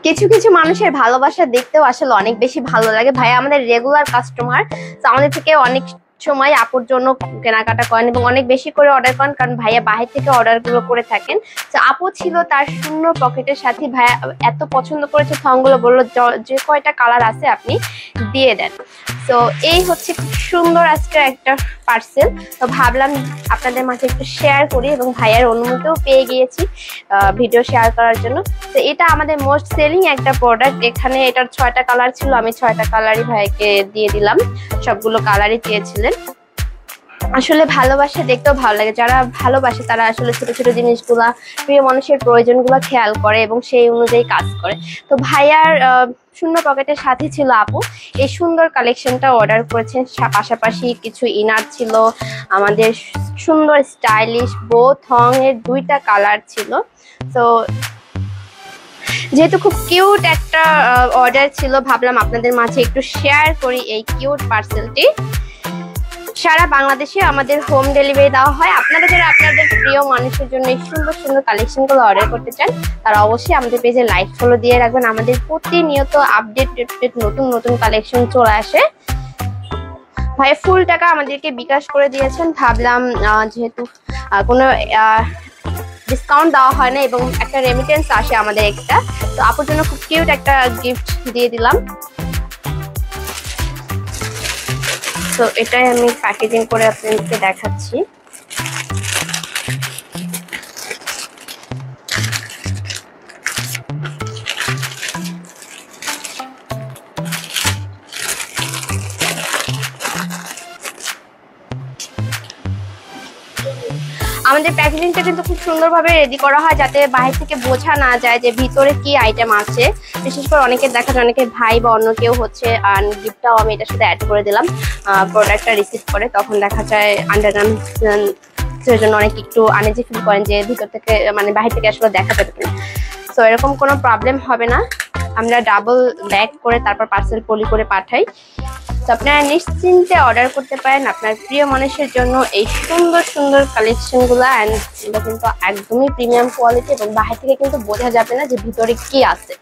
কিছু কিছু মানুষের ভালোবাসা দেখতেও আসলে অনেক বেশি ভালো লাগে। ভাইয়া আমাদের রেগুলার কাস্টমার, তো আমাদের থেকে অনেক সময় আপুর জন্য কেনাকাটা করেন এবং অনেক বেশি করে অর্ডার করেন, কারণ ভাইয়া বাহির থেকে অর্ডার গুলো করে থাকেন। তো আপু ছিল তার শূন্য পকেটের সাথে, ভাইয়া এত পছন্দ করেছে থংগুলো, বললো যে কয়টা কালার আছে আপনি দিয়ে দেন। তো এই হচ্ছে খুব সুন্দর আজকে একটা পার্সেল। তো ভাবলাম আপনাদের মাঝে একটু শেয়ার করি এবং ভাইয়ার অনুমতিও পেয়ে গিয়েছি ভিডিও শেয়ার করার জন্য। তো এটা আমাদের মোস্ট সেলিং একটা প্রোডাক্ট। এখানে এটার 6টা কালার ছিল, আমি 6টা কালারই ভাইকে দিয়ে দিলাম, সবগুলো কালারই চেয়েছিলেন। আসলে ভালোবাসা দেখতেও ভালো লাগে, যারা ভালোবাসে তারা আসলে ছোট ছোট জিনিসগুলা, প্রিয় মানুষের প্রয়োজনগুলো খেয়াল করে এবং সেই অনুযায়ী কাজ করে। তো ভাইয়ার শূন্য পকেটের সাথে ছিল আপু এই সুন্দর কালেকশনটা অর্ডার করেছেন। পাশাপাশি কিছু ইনার ছিল, আমাদের সুন্দর স্টাইলিশ বো থং এর 2টা কালার ছিল। তো যেহেতু খুব কিউট একটা অর্ডার ছিল, ভাবলাম আপনাদের মাঝে একটু শেয়ার করি এই কিউট পার্সেলটি। সারা বাংলাদেশে আমাদের হোম ডেলিভারি দেওয়া হয়। আপনারা যারা আপনাদের প্রিয় মানুষের জন্য এই সুন্দর সুন্দর কালেকশনগুলো অর্ডার করতে চান, তারা অবশ্যই আমাদের পেজে লাইক ফলো দিয়ে রাখবেন। আমাদের প্রতিনিয়ত আপডেট নতুন নতুন কালেকশন চলে আসে। ভাই ফুল টাকা আমাদেরকে বিকাশ করে দিয়েছেন, ভাবলাম যেহেতু কোনো ডিসকাউন্ট দেওয়া হয় না এবং একটা রেমিটেন্স আসে আমাদের এক্সট্রা, তো আপুর জন্য খুব কিউট একটা গিফট দিয়ে দিলাম। তো এটাই আমি প্যাকেজিং করে আপনাদেরকে দেখাচ্ছি। আমাদের প্যাকেজিংটা কিন্তু খুব সুন্দরভাবে রেডি করা হয়, যাতে বাইরে থেকে বোঝা না যায় যে ভিতরে কি আইটেম আছে। বিশেষ করে অনেকের দেখা যায় অনেকে ভাই বা অন্য কেউ হচ্ছে গিফটটাও আমি এটার সাথে অ্যাড করে দিলাম, প্রোডাক্টটা রিসিভ করে তখন দেখা যায় আন্ডারগ্রাউন্ড জন্য অনেকে একটু আনইজি ফিল করেন যে ভিতর থেকে মানে বাইরে থেকে আসলে দেখা যাবে কিনা। তো এরকম কোনো প্রবলেম হবে না, আমরা ডাবল ব্যাগ করে তারপর পার্সেল পলি করে পাঠাই। তো আপনারা নিশ্চিন্তে অর্ডার করতে পারেন আপনার প্রিয় মানুষের জন্য এই সুন্দর সুন্দর কালেকশনগুলো। অ্যান্ড এটা কিন্তু একদমই প্রিমিয়াম কোয়ালিটি এবং বাইরে থেকে কিন্তু বোঝা যাবে না যে ভিতরে কি আছে।